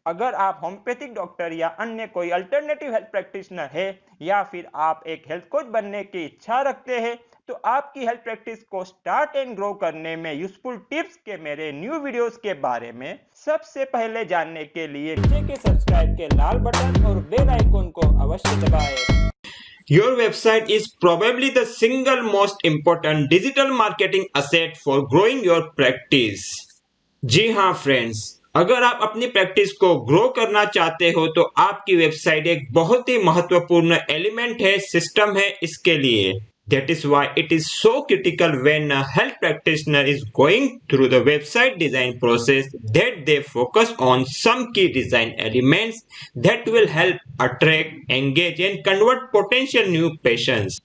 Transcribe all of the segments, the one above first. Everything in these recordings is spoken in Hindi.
अगर आप होम्योपैथिक डॉक्टर या अन्य कोई अल्टरनेटिव हेल्थ प्रैक्टिशनर है या फिर आप एक हेल्थ कोच बनने की इच्छा रखते हैं तो आपकी हेल्थ प्रैक्टिस को स्टार्ट एंड ग्रो करने में यूजफुल टिप्स के मेरे न्यू वीडियोस के बारे में सबसे पहले जानने के लिए नीचे के सब्सक्राइब के लाल बटन और बेल आइकन को अवश्य दबाएं। Your website is probably the single most important digital marketing asset for growing your practice. जी हाँ फ्रेंड्स, अगर आप अपनी प्रैक्टिस को ग्रो करना चाहते हो तो आपकी वेबसाइट एक बहुत ही महत्वपूर्ण एलिमेंट है, सिस्टम है इसके लिए। That is why it is so critical when a health practitioner is going through the website design process that they focus on some key design elements that will help attract, engage and convert potential new patients.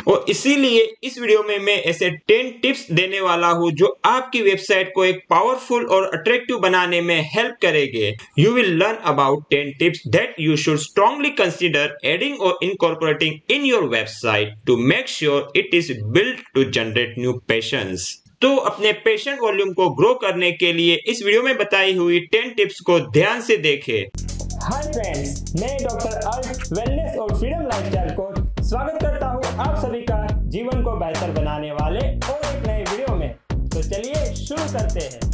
और इसीलिए इस वीडियो में मैं ऐसे 10 टिप्स देने वाला हूं जो आपकी वेबसाइट को एक पावरफुल और अट्रैक्टिव बनाने में हेल्प करेंगे। You will learn about 10 tips that you should strongly consider adding और incorporating in your website to make sure it is built to generate new patients. तो अपने पेशेंट वॉल्यूम को ग्रो करने के लिए इस वीडियो में बताई हुई 10 टिप्स को ध्यान से देखें। हाय फ्रेंड्स, मैं डॉक्टर अर्थ वेलनेस और फ्रीडम लाइफस्टाइल कोच स्वागत करता हूं आप सभी का जीवन को बेहतर बनाने वाले और एक नए वीडियो में। तो चलिए शुरू करते हैं।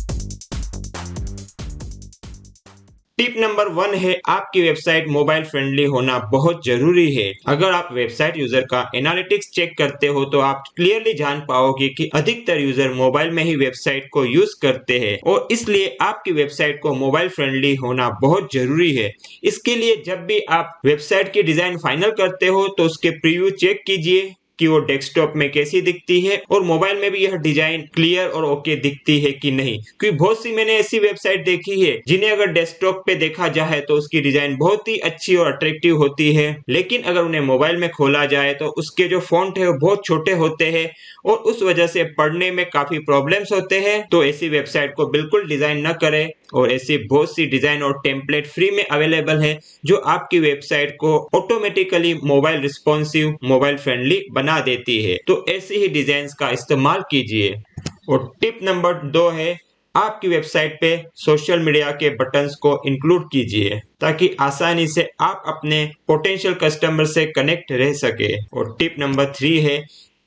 टिप नंबर 1 है आपकी वेबसाइट मोबाइल फ्रेंडली होना बहुत जरूरी है। अगर आप वेबसाइट यूजर का एनालिटिक्स चेक करते हो तो आप क्लियरली जान पाओगे कि अधिकतर यूजर मोबाइल में ही वेबसाइट को यूज करते हैं और इसलिए आपकी वेबसाइट को मोबाइल फ्रेंडली होना बहुत जरूरी है। इसके लिए जब भी आप वेबसाइट की डिजाइन फाइनल करते हो तो उसके प्रीव्यू चेक कीजिए कि वो डेस्कटॉप में कैसी दिखती है और मोबाइल में भी यह डिजाइन क्लियर और ओके दिखती है कि नहीं, क्योंकि बहुत सी मैंने ऐसी वेबसाइट देखी है जिन्हें अगर डेस्कटॉप पे देखा जाए तो उसकी डिजाइन बहुत ही अच्छी और अट्रैक्टिव होती है, लेकिन अगर उन्हें मोबाइल में खोला जाए तो उसके जो फॉन्ट है वो बहुत छोटे होते हैं और उस वजह से पढ़ने में काफी प्रॉब्लम्स होते हैं। तो ऐसी वेबसाइट को बिल्कुल डिजाइन न करें और ऐसी बहुत सी डिजाइन और टेम्पलेट फ्री में अवेलेबल है जो आपकी वेबसाइट को automatically mobile responsive, mobile friendly बना देती है। तो ऐसी ही डिजाइन का इस्तेमाल कीजिए। और टिप नंबर 2 है आपकी वेबसाइट पे सोशल मीडिया के बटन्स को इंक्लूड कीजिए ताकि आसानी से आप अपने पोटेंशियल कस्टमर से कनेक्ट रह सके। और टिप नंबर 3 है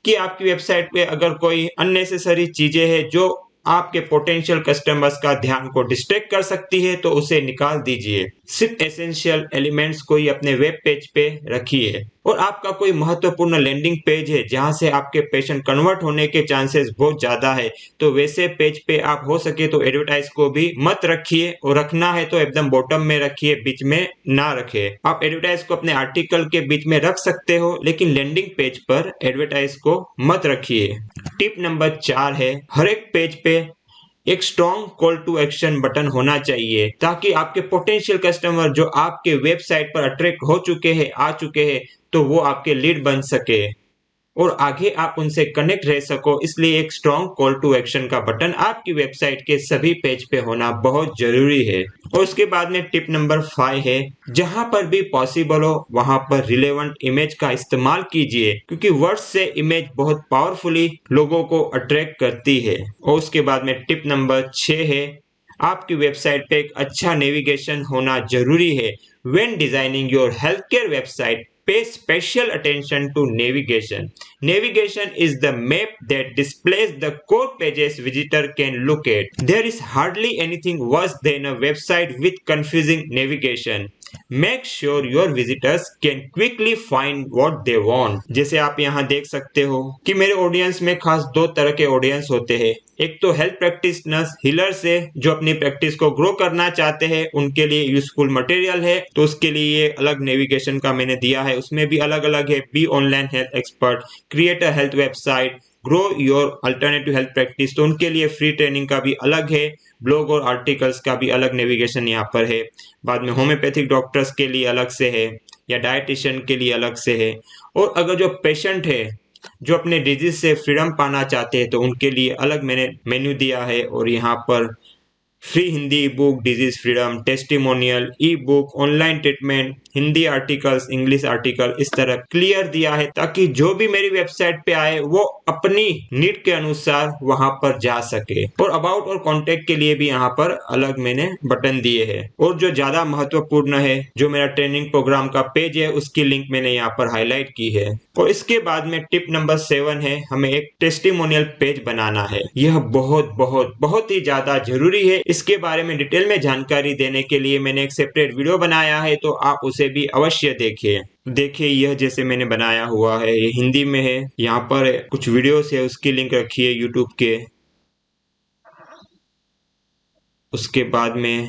कि आपकी वेबसाइट पे अगर कोई अननेसेसरी चीजें हैं जो आपके पोटेंशियल कस्टमर्स का ध्यान को डिस्ट्रैक्ट कर सकती है तो उसे निकाल दीजिए। सिर्फ एसेंशियल एलिमेंट्स को ही अपने वेब पेज पे रखिए। और आपका कोई महत्वपूर्ण लैंडिंग पेज है जहां से आपके पेशेंट कन्वर्ट होने के चांसेस बहुत ज्यादा है तो वैसे पेज पे आप हो सके तो एडवर्टाइज को भी मत रखिए और रखना है तो एकदम बॉटम में रखिए, बीच में ना रखे। आप एडवर्टाइज को अपने आर्टिकल के बीच में रख सकते हो लेकिन लैंडिंग पेज पर एडवर्टाइज को मत रखिए। टिप नंबर 4 है हर एक पेज पे एक strong call to action button होना चाहिए ताकि आपके पोटेंशियल कस्टमर जो आपके वेबसाइट पर अट्रैक्ट हो चुके हैं, आ चुके हैं, तो वो आपके लीड बन सके और आगे आप उनसे कनेक्ट रह सको। इसलिए एक स्ट्रॉन्ग कॉल टू एक्शन का बटन आपकी वेबसाइट के सभी पेज पे होना बहुत जरूरी है। और उसके बाद में टिप नंबर 5 है जहां पर भी पॉसिबल हो वहां पर रिलेवेंट इमेज का इस्तेमाल कीजिए क्योंकि वर्ड्स से इमेज बहुत पावरफुली लोगों को अट्रैक्ट करती है। और उसके बाद में टिप नंबर 6 है आपकी वेबसाइट पे एक अच्छा नेविगेशन होना जरूरी है। When designing your healthcare website, pay special attention to navigation. Navigation is the map that displays the core pages visitor can look at. There is hardly anything worse than a website with confusing navigation. Make sure your visitors can quickly find what they want. जैसे आप यहाँ देख सकते हो कि मेरे ऑडियंस में खास 2 तरह के ऑडियंस होते हैं। एक तो हेल्थ प्रैक्टिशनर्स, हीलर्स है जो अपनी प्रैक्टिस को ग्रो करना चाहते हैं, उनके लिए यूजफुल मटेरियल है तो उसके लिए अलग नेविगेशन का मैंने दिया है। उसमें भी अलग अलग है, be online health expert, create a health website, grow your alternative health practice, तो उनके लिए फ्री ट्रेनिंग का भी अलग है, ब्लॉग और आर्टिकल्स का भी अलग नेविगेशन यहाँ पर है। बाद में होम्योपैथिक डॉक्टर्स के लिए अलग से है या डायटिशियन के लिए अलग से है। और अगर जो पेशेंट है जो अपने डिजीज से फ्रीडम पाना चाहते हैं तो उनके लिए अलग मैंने मेन्यू दिया है और यहाँ पर free Hindi book, disease freedom, testimonial, ई book, online treatment, Hindi articles, English article, इस तरह क्लियर दिया है ताकि जो भी मेरी वेबसाइट पे आए वो अपनी नीड के अनुसार वहां पर जा सके। और अबाउट और कॉन्टेक्ट के लिए भी यहाँ पर अलग मैंने बटन दिए हैं। और जो ज्यादा महत्वपूर्ण है, जो मेरा ट्रेनिंग प्रोग्राम का पेज है, उसकी लिंक मैंने यहाँ पर हाईलाइट की है। और इसके बाद में टिप नंबर 7 है, हमें एक टेस्टिमोनियल पेज बनाना है। यह बहुत बहुत बहुत ही ज्यादा जरूरी है। इसके बारे में डिटेल में जानकारी देने के लिए मैंने एक सेपरेट वीडियो बनाया है, तो आप उसे भी अवश्य देखिए। यह जैसे मैंने बनाया हुआ है, ये हिंदी में है। यहाँ पर कुछ वीडियोस है, उसकी लिंक रखी है यूट्यूब के। उसके बाद में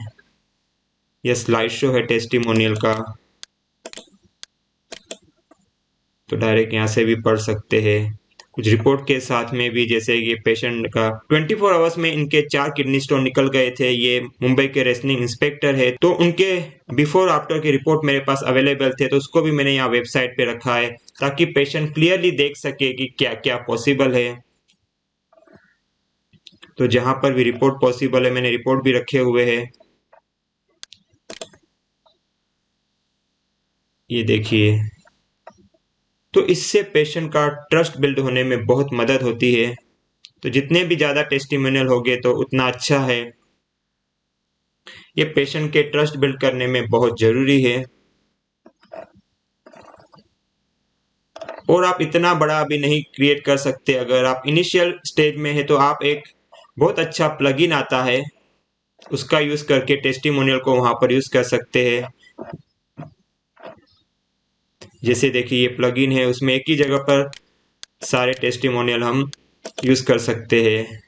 यह स्लाइड शो है टेस्टिमोनियल का, तो डायरेक्ट यहाँ से भी पढ़ सकते हैं। कुछ रिपोर्ट के साथ में भी, जैसे ये पेशेंट का 24 आवर्स में इनके 4 किडनी स्टोन निकल गए थे। ये मुंबई के रेसनिंग इंस्पेक्टर है, तो उनके बिफोर आफ्टर की रिपोर्ट मेरे पास अवेलेबल थे, तो उसको भी मैंने यहाँ वेबसाइट पे रखा है ताकि पेशेंट क्लियरली देख सके कि क्या क्या पॉसिबल है। तो जहां पर भी रिपोर्ट पॉसिबल है, मैंने रिपोर्ट भी रखे हुए हैं। ये देखिए, तो इससे पेशेंट का ट्रस्ट बिल्ड होने में बहुत मदद होती है। तो जितने भी ज्यादा टेस्टिमोनियल होंगे तो उतना अच्छा है। ये पेशेंट के ट्रस्ट बिल्ड करने में बहुत जरूरी है। और आप इतना बड़ा अभी नहीं क्रिएट कर सकते। अगर आप इनिशियल स्टेज में है तो आप एक बहुत अच्छा प्लगइन आता है, उसका यूज करके टेस्टिमोनियल को वहां पर यूज कर सकते हैं। जैसे देखिए, ये प्लगइन है, उसमें एक ही जगह पर सारे टेस्टिमोनियल हम यूज कर सकते हैं।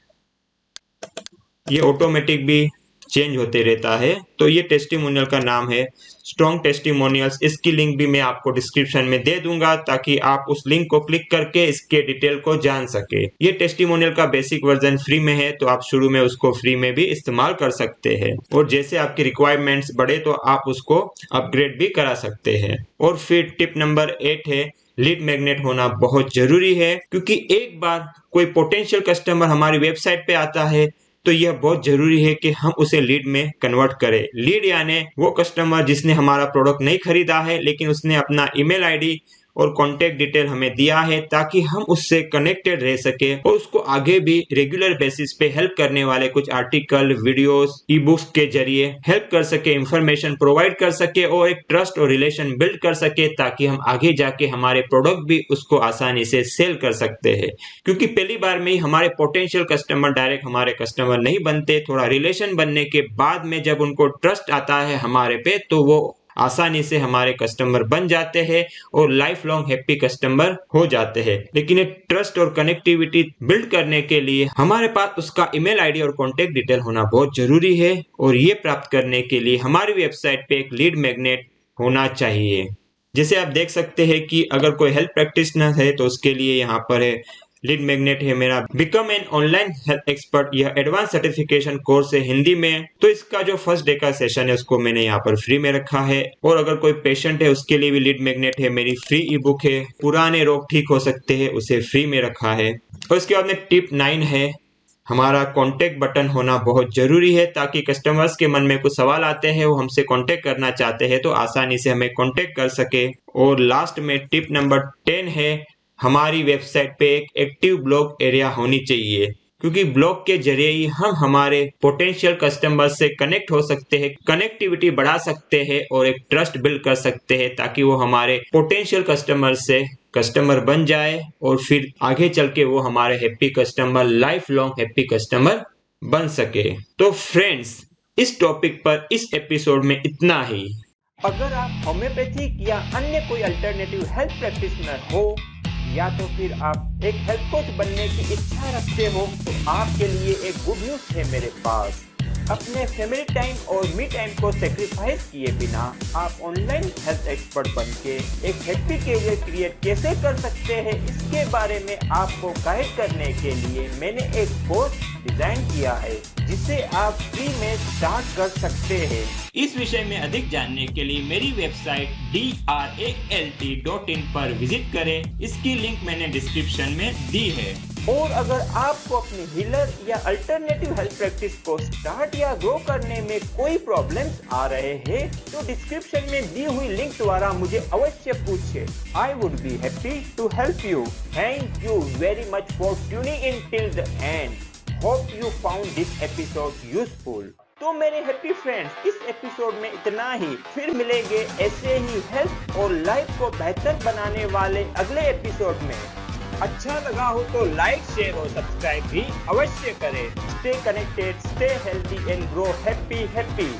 ये ऑटोमेटिक भी चेंज होते रहता है। तो ये टेस्टिमोनियल का नाम है स्ट्रॉन्ग टेस्टिमोनियल्स। इसकी लिंक भी मैं आपको डिस्क्रिप्शन में दे दूंगा ताकि आप उस लिंक को क्लिक करके इसके डिटेल को जान सके। ये टेस्टिमोनियल का बेसिक वर्जन फ्री में है, तो आप शुरू में उसको फ्री में भी इस्तेमाल कर सकते हैं। और जैसे आपकी रिक्वायरमेंट्स बढ़े तो आप उसको अपग्रेड भी करा सकते हैं। और फिर टिप नंबर 8 है, लीड मैग्नेट होना बहुत जरूरी है। क्योंकि एक बार कोई पोटेंशियल कस्टमर हमारी वेबसाइट पे आता है तो यह बहुत जरूरी है कि हम उसे लीड में कन्वर्ट करें। लीड यानी वो कस्टमर जिसने हमारा प्रोडक्ट नहीं खरीदा है, लेकिन उसने अपना ईमेल आईडी और कॉन्टेक्ट डिटेल हमें दिया है ताकि हम उससे कनेक्टेड रह सके और उसको आगे भी रेगुलर बेसिस पे हेल्प करने वाले कुछ आर्टिकल, वीडियोस, ई बुक्स के जरिए हेल्प कर सके, इंफॉर्मेशन प्रोवाइड कर सके और एक ट्रस्ट और रिलेशन बिल्ड कर सके ताकि हम आगे जाके हमारे प्रोडक्ट भी उसको आसानी से सेल कर सकते हैं। क्योंकि पहली बार में ही हमारे पोटेंशियल कस्टमर डायरेक्ट हमारे कस्टमर नहीं बनते। थोड़ा रिलेशन बनने के बाद में जब उनको ट्रस्ट आता है हमारे पे, तो वो आसानी से हमारे कस्टमर बन जाते हैं और लाइफ लॉन्ग हैप्पी कस्टमर हो जाते हैं। लेकिन एक ट्रस्ट और कनेक्टिविटी बिल्ड करने के लिए हमारे पास उसका ईमेल आईडी और कॉन्टेक्ट डिटेल होना बहुत जरूरी है। और ये प्राप्त करने के लिए हमारी वेबसाइट पे एक लीड मैग्नेट होना चाहिए। जैसे आप देख सकते हैं कि अगर कोई हेल्थ प्रैक्टिशनर है तो उसके लिए यहाँ पर है लीड मैग्नेट है मेरा become an online health expert. यह एडवांस सर्टिफिकेशन कोर्स है हिंदी में। तो इसका जो फर्स्ट डे का सेशन है उसको मैंने यहाँ पर फ्री में रखा है। और अगर कोई पेशेंट है उसके लिए भी लीड मैग्नेट है, मेरी फ्री ई बुक है पुराने रोग ठीक हो सकते हैं, उसे फ्री में रखा है। और उसके बाद में टिप 9 है, हमारा कॉन्टेक्ट बटन होना बहुत जरूरी है ताकि कस्टमर्स के मन में कुछ सवाल आते हैं, वो हमसे कॉन्टेक्ट करना चाहते हैं तो आसानी से हमें कॉन्टेक्ट कर सके। और लास्ट में टिप नंबर 10 है, हमारी वेबसाइट पे एक एक्टिव ब्लॉग एरिया होनी चाहिए। क्योंकि ब्लॉग के जरिए ही हम हमारे पोटेंशियल कस्टमर से कनेक्ट हो सकते हैं, कनेक्टिविटी बढ़ा सकते हैं और एक ट्रस्ट बिल्ड कर सकते हैं ताकि वो हमारे पोटेंशियल कस्टमर से कस्टमर बन जाए और फिर आगे चल के वो हमारे happy customer, life long happy customer बन सके। तो फ्रेंड्स, इस टॉपिक पर इस एपिसोड में इतना ही। अगर आप होम्योपैथिक या अन्य कोई अल्टरनेटिव हेल्थ प्रैक्टिशनर हो या तो फिर आप एक हेल्थ कोच बनने की इच्छा रखते हो, तो आपके लिए एक गुड न्यूज है मेरे पास। अपने फैमिली टाइम और मी टाइम को सेक्रीफाइस किए बिना आप ऑनलाइन हेल्थ एक्सपर्ट बनके एक हैप्पी कैरियर क्रिएट कैसे कर सकते हैं, इसके बारे में आपको गाइड करने के लिए मैंने एक कोर्स डिजाइन किया है जिसे आप फ्री में स्टार्ट कर सकते हैं। इस विषय में अधिक जानने के लिए मेरी वेबसाइट dralt.in पर विजिट करें। इसकी लिंक मैंने डिस्क्रिप्शन में दी है। और अगर आपको अपनी हीलर या अल्टरनेटिव हेल्थ प्रैक्टिस को स्टार्ट या ग्रो करने में कोई प्रॉब्लम्स आ रहे हैं तो डिस्क्रिप्शन में दी हुई लिंक द्वारा मुझे अवश्य पूछिए। I would be happy to help you. Thank you very much for tuning in till the end. Hope you found this episode useful. तो मेरे हैप्पी फ्रेंड्स, इस एपिसोड में इतना ही। फिर मिलेंगे ऐसे ही हेल्थ और लाइफ को बेहतर बनाने वाले अगले एपिसोड में। अच्छा लगा हो तो लाइक, शेयर और सब्सक्राइब भी अवश्य करें। Stay connected, stay healthy and grow happy.